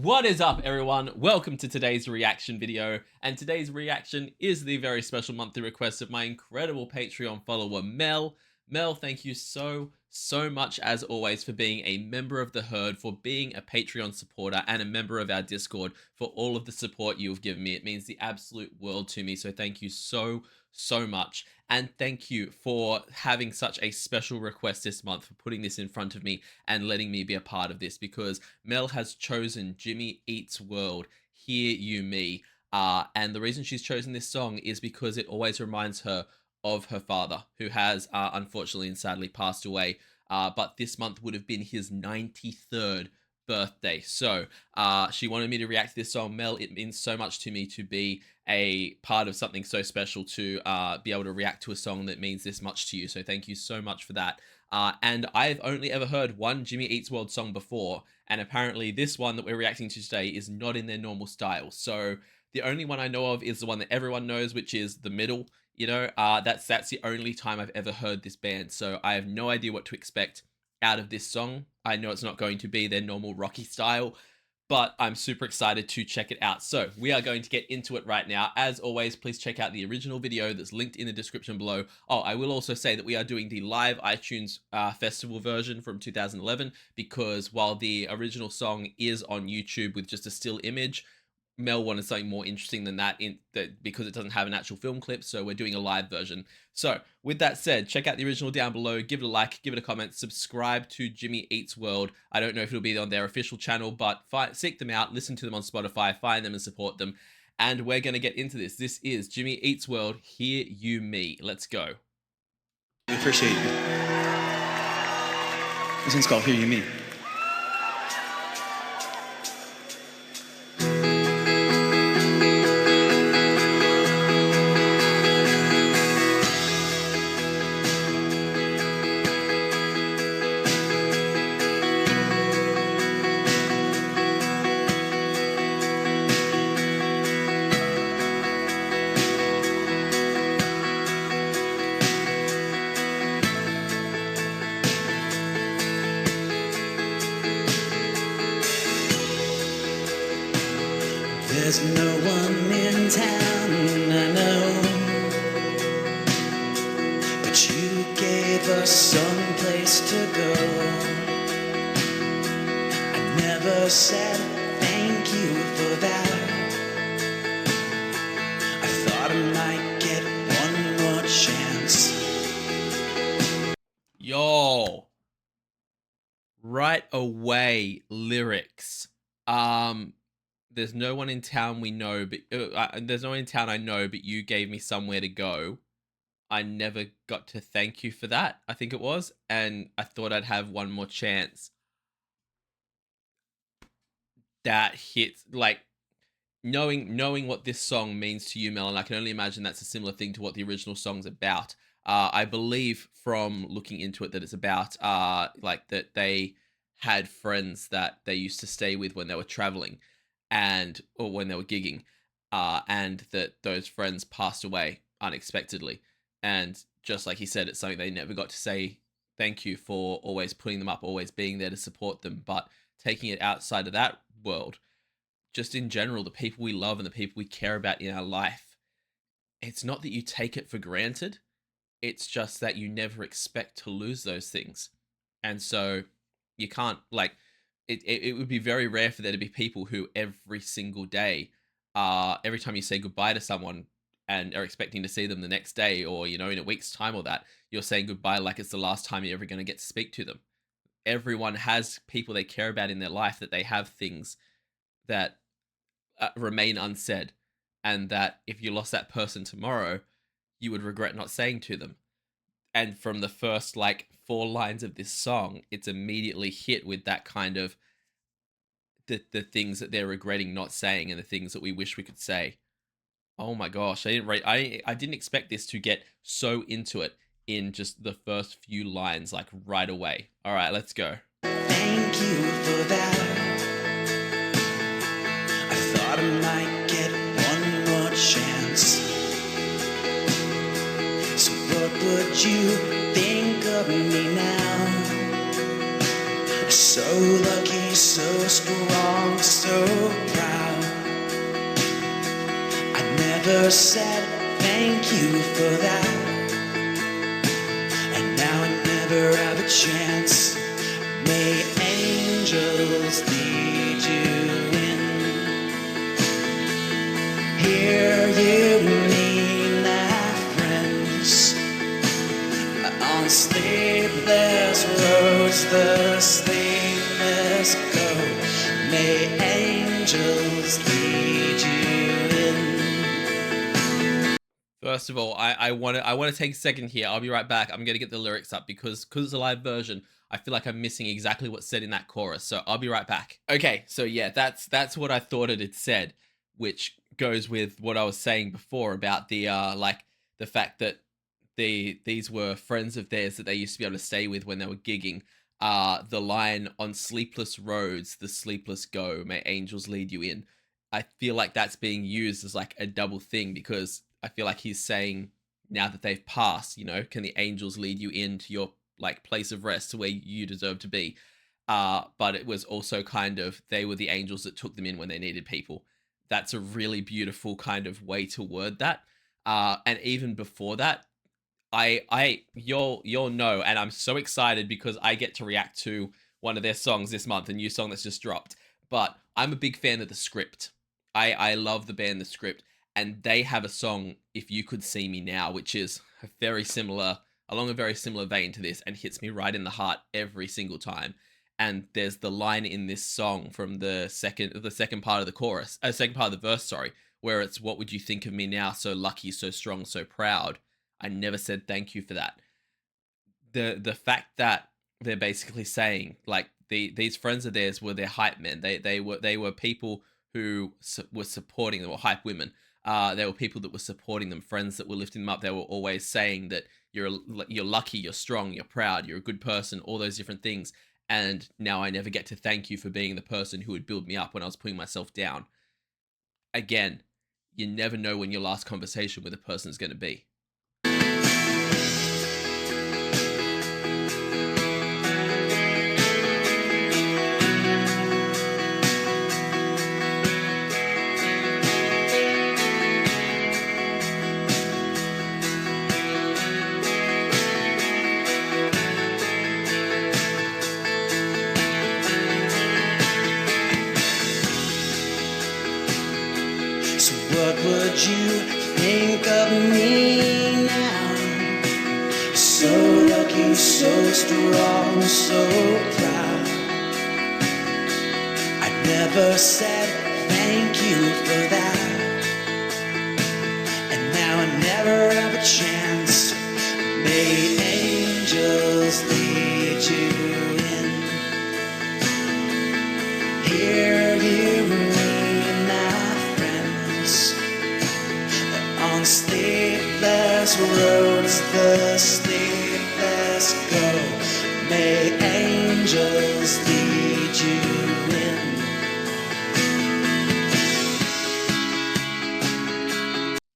What is up, everyone? Welcome to today's reaction video, and today's reaction is the very special monthly request of my incredible Patreon follower, Mel. Mel, thank you so much, as always, for being a member of the herd, for being a Patreon supporter, and a member of our Discord, for all of the support you have given me. It means the absolute world to me, so thank you so much. And thank you for having such a special request this month, for putting this in front of me and letting me be a part of this, because Mel has chosen Jimmy Eats World, Hear You Me. And the reason she's chosen this song is because it always reminds her of her father, who has unfortunately and sadly passed away. But this month would have been his 93rd birthday. So she wanted me to react to this song. Mel, it means so much to me to be a part of something so special, to be able to react to a song that means this much to you. So thank you so much for that. And I've only ever heard one Jimmy Eats World song before, and apparently this one that we're reacting to today is not in their normal style. So the only one I know of is the one that everyone knows, which is The Middle. You know, that's the only time I've ever heard this band. So I have no idea what to expect out of this song. I know it's not going to be their normal rocky style, but I'm super excited to check it out. So we are going to get into it right now. As always, please check out the original video that's linked in the description below. Oh, I will also say that we are doing the live iTunes festival version from 2011, because while the original song is on YouTube with just a still image, Mel wanted something more interesting than that, because it doesn't have an actual film clip, so we're doing a live version. So with that said, check out the original down below, give it a like, give it a comment, subscribe to Jimmy Eats World. I don't know if it'll be on their official channel, but seek them out, listen to them on Spotify, find them and support them. And we're going to get into this. This is Jimmy Eats World, Hear You Me. Let's go. I appreciate you. This one's called Hear You Me. There's no one in town I know, but you gave us some place to go. I never said thank you for that. I thought I might get one more chance. Yo, right away lyrics. There's no one in town we know, but there's no one in town I know, but you gave me somewhere to go. I never got to thank you for that, I think it was, and I thought I'd have one more chance. That hits, like, knowing what this song means to you, Mel, and I can only imagine that's a similar thing to what the original song's about. I believe from looking into it that it's about like that they had friends that they used to stay with when they were traveling, or when they were gigging, and that those friends passed away unexpectedly. And just like he said, it's something they never got to say thank you for, always putting them up, always being there to support them. But taking it outside of that world, just in general, the people we love and the people we care about in our life, it's not that you take it for granted, it's just that you never expect to lose those things. And so you can't, like, it would be very rare for there to be people who every single day, every time you say goodbye to someone and are expecting to see them the next day, or, you know, in a week's time or that, you're saying goodbye like it's the last time you're ever going to get to speak to them. Everyone has people they care about in their life, that they have things that remain unsaid, and that if you lost that person tomorrow, you would regret not saying to them. And from the first, like, 4 lines of this song, it's immediately hit with that kind of the things that they're regretting not saying, and the things that we wish we could say. Oh my gosh, I didn't expect this to get so into it in just the first few lines, like, right away. All right, let's go. Thank you for that. I thought I might get one more chance. So what would you think of me now? So lucky, so strong, so proud. I never said thank you for that, and now I never have a chance. May angels lead you in. Hear you mean that, friends. On sleepless roads, the sleepless go. May angels lead you in. First of all, I want to take a second here. I'll be right back. I'm gonna get the lyrics up because it's a live version. I feel like I'm missing exactly what's said in that chorus. So I'll be right back. Okay, so yeah, that's what I thought it had said, which goes with what I was saying before about the like the fact that these were friends of theirs that they used to be able to stay with when they were gigging. The line on sleepless roads, the sleepless go, may angels lead you in. I feel like that's being used as like a double thing because I feel like he's saying now that they've passed, can the angels lead you into your like place of rest to where you deserve to be? But it was also kind of they were the angels that took them in when they needed people. That's a really beautiful kind of way to word that. And even before that, you'll know, and I'm so excited because I get to react to one of their songs this month, a new song that's just dropped. But I'm a big fan of the script. I love the band The Script, and they have a song, If You Could See Me Now, which is along a very similar vein to this, and hits me right in the heart every single time. And there's the line in this song from the second part of the chorus, second part of the verse, sorry, where it's "What would you think of me now? So lucky, so strong, so proud. I never said thank you for that." The fact that they're basically saying like these friends of theirs were their hype men. They were people who were supporting them, or hype women. They were people that were supporting them, friends that were lifting them up. They were always saying that you're lucky, you're strong, you're proud, you're a good person, all those different things. And now I never get to thank you for being the person who would build me up when I was putting myself down. Again, you never know when your last conversation with a person is going to be. So what would you think of me now? So lucky, so strong, so proud. I never said thank you for that, and now I never have a chance. May angels lead you in. Hear you mean that, friends. On sleepless roads, the sleepless go. May angels lead you in.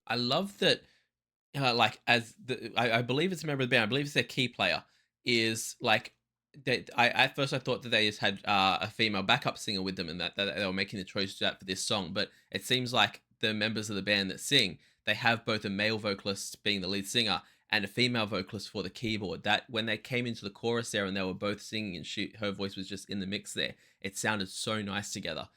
I love that, like as I believe it's a member of the band. I believe it's their key player. Is like that. At first I thought that they just had a female backup singer with them, and that they were making the choice to do that for this song. But it seems like the members of the band that sing, they have both a male vocalist being the lead singer and a female vocalist for the keyboard. That when they came into the chorus there and they were both singing and her voice was just in the mix there, it sounded so nice together.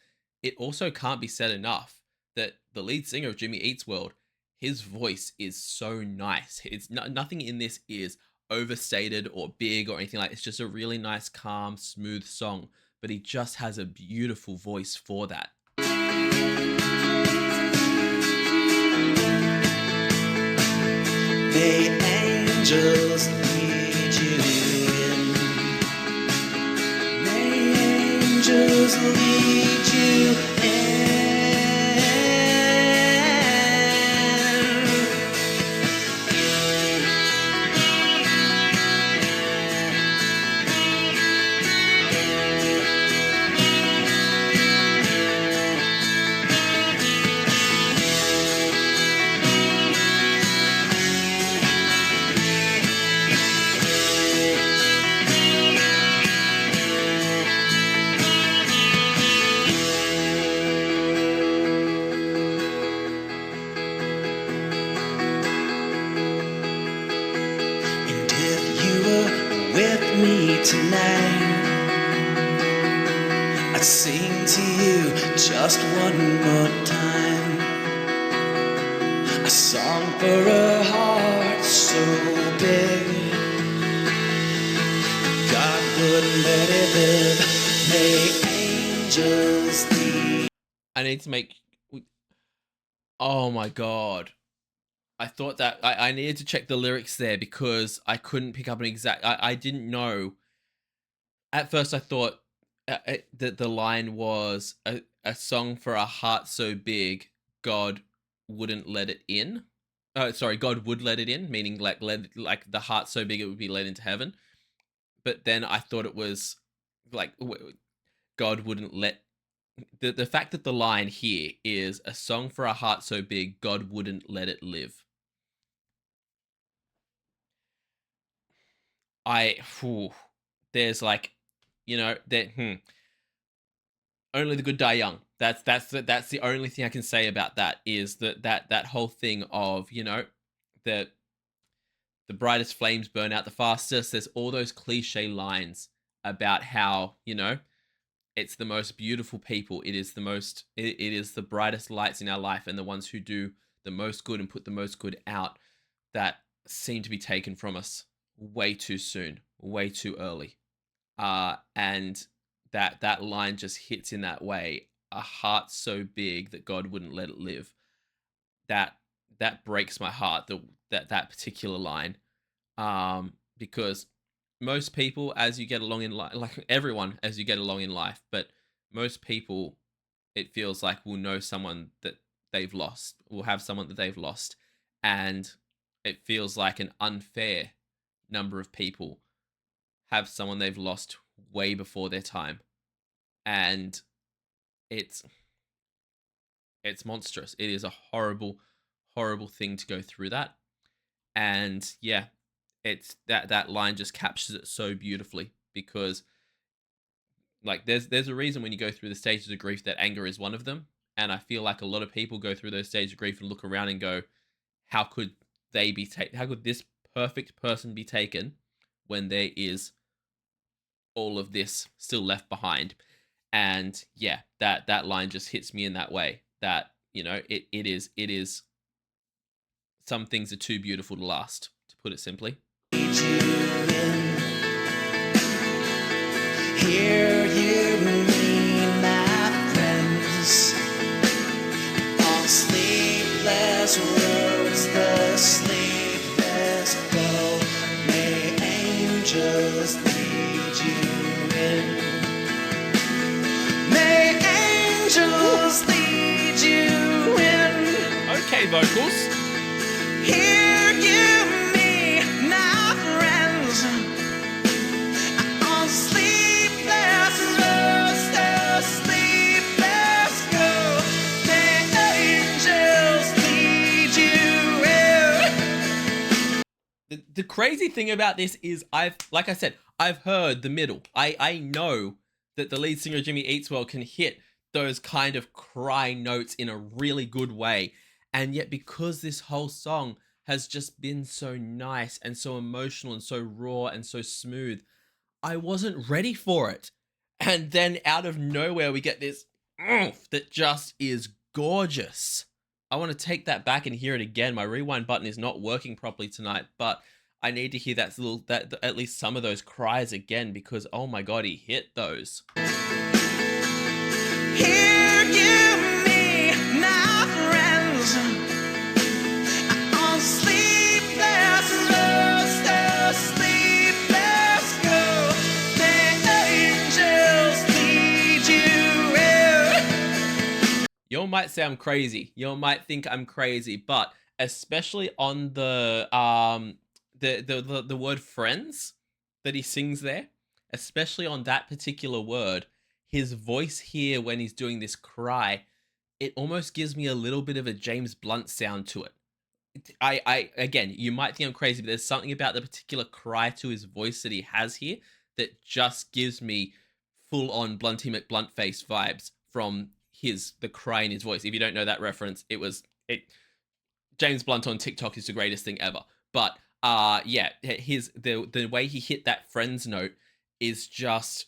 It also can't be said enough that the lead singer of Jimmy Eats World, his voice is so nice. It's nothing in this is overstated or big or anything like. It's just a really nice, calm, smooth song. But he just has a beautiful voice for that. May angels lead you in. May angels lead you in. tonight. I'd sing to you just one more time, a song for a heart so big God wouldn't let it live. May angels lead. I need to make. Oh my god. I thought that I needed to check the lyrics there because I couldn't pick up an exact. I didn't know. At first, I thought that the line was a song for a heart so big, God wouldn't let it in. Sorry, God would let it in, meaning like the heart so big it would be led into heaven. But then I thought it was like God wouldn't let the fact that the line here is a song for a heart so big, God wouldn't let it live. Whew, there's like, that only the good die young. That's the only thing I can say about that is that whole thing of that the brightest flames burn out the fastest. There's all those cliche lines about how it's the most beautiful people. It is the most. It is the brightest lights in our life, and the ones who do the most good and put the most good out that seem to be taken from us way too soon, way too early. And that line just hits in that way. A heart so big that God wouldn't let it live. That that breaks my heart. That particular line, because most people, as you get along in life, like everyone, as you get along in life, but most people, it feels like will know someone that they've lost, will have someone that they've lost, and it feels like an unfair number of people have someone they've lost way before their time, and it's it's monstrous. It is a horrible, horrible thing to go through that, and yeah, it's that line just captures it so beautifully because like there's a reason when you go through the stages of grief that anger is one of them, and I feel like a lot of people go through those stages of grief and look around and go, how could they be taken? How could this perfect person be taken when there is all of this still left behind? And yeah, that line just hits me in that way that it is some things are too beautiful to last, to put it simply. Hear you mean my friends on sleepless roads, the sleepless go. May angels lead you in. May angels lead you in. Okay, vocals. Hear you me, my friends, on sleepless roads, the sleepless go. May angels lead you in. The crazy thing about this is like I said, I've heard the middle. I know that the lead singer Jimmy Eatswell can hit those kind of cry notes in a really good way. And yet because this whole song has just been so nice and so emotional and so raw and so smooth, I wasn't ready for it. And then out of nowhere we get this oomph that just is gorgeous. I want to take that back and hear it again. My rewind button is not working properly tonight, but I need to hear that at least some of those cries again because oh my god, he hit those. Hear you me, my friends, on sleepless roads, the sleepless go. May angels lead you in. You might say I'm crazy. You might think I'm crazy, but especially on the word friends that he sings there, especially on that particular word, his voice here when he's doing this cry, it almost gives me a little bit of a James Blunt sound to it. I again, you might think I'm crazy, but there's something about the particular cry to his voice that he has here that just gives me full on Blunty McBluntface vibes from the cry in his voice. If you don't know that reference, it James Blunt on TikTok is the greatest thing ever. But yeah, the way he hit that friends note, is just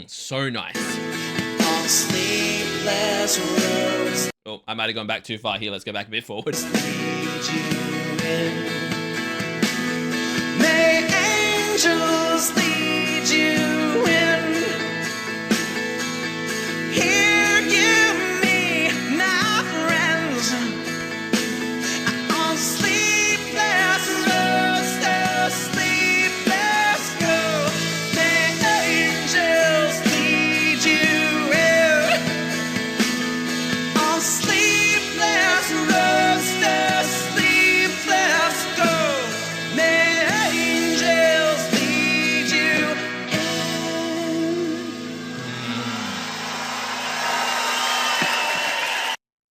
so nice. On sleepless roads Oh, I might have gone back too far here. Let's go back a bit forward. lead you in. May angels lead you in. Hear you, me, my friends. On sleepless roads, the sleepless go. May angels lead you in. On sleepless roads, the sleepless go. May angels lead you in.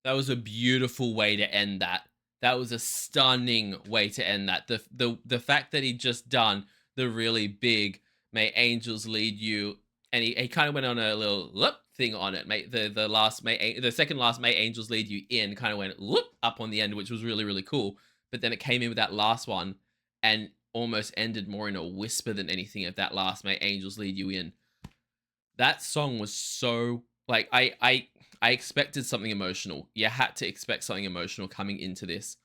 That was a beautiful way to end that. That was a stunning way to end that. The fact that he just done the really big "May angels lead you," and he kind of went on a little whoop thing on it. May the last the second last "May angels lead you in" kind of went whoop up on the end, which was really cool. But then it came in with that last one and almost ended more in a whisper than anything of that last "May angels lead you in." That song was so like I expected something emotional. You had to expect something emotional coming into this,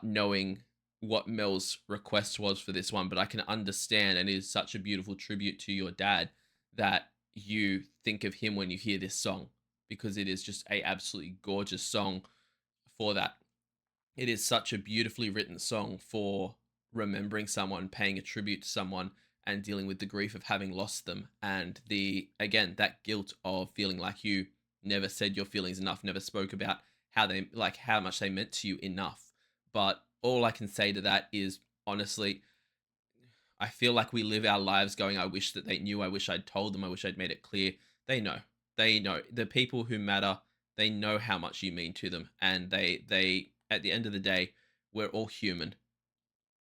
knowing what Mel's request was for this one, but I can understand, and it is such a beautiful tribute to your dad that you think of him when you hear this song, because it is just a absolutely gorgeous song for that. It is such a beautifully written song for remembering someone, paying a tribute to someone, and dealing with the grief of having lost them. And the, again, that guilt of feeling like you never said your feelings enough, never spoke about how they, like, how much they meant to you enough. But all I can say to that is, honestly, I feel like we live our lives going, I wish that they knew, I wish I'd told them, I wish I'd made it clear. They know. They know. The people who matter, they know how much you mean to them. And they at the end of the day, we're all human.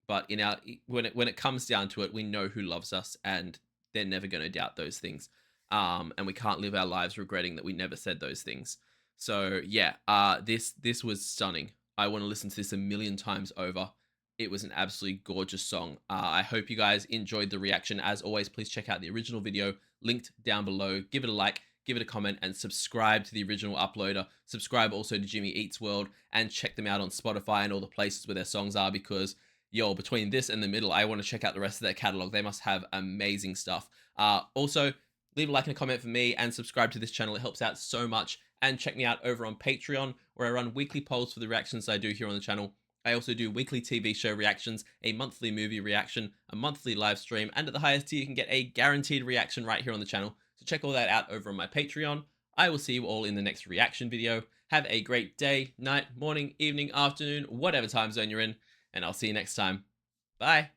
But in our when it comes down to it, we know who loves us, and they're never going to doubt those things. And we can't live our lives regretting that we never said those things. So yeah, this was stunning. I want to listen to this a million times over. It was an absolutely gorgeous song. I hope you guys enjoyed the reaction. As always, please check out the original video linked down below. Give it a like, give it a comment, and subscribe to the original uploader. Subscribe also to Jimmy Eats World, and check them out on Spotify and all the places where their songs are, because yo, between this and the middle, I want to check out the rest of their catalog. They must have amazing stuff. Also, leave a like and a comment for me, and subscribe to this channel. It helps out so much. And check me out over on Patreon, where I run weekly polls for the reactions I do here on the channel. I also do weekly TV show reactions, a monthly movie reaction, a monthly live stream, and at the highest tier, you can get a guaranteed reaction right here on the channel. So check all that out over on my Patreon. I will see you all in the next reaction video. Have a great day, night, morning, evening, afternoon, whatever time zone you're in, and I'll see you next time. Bye.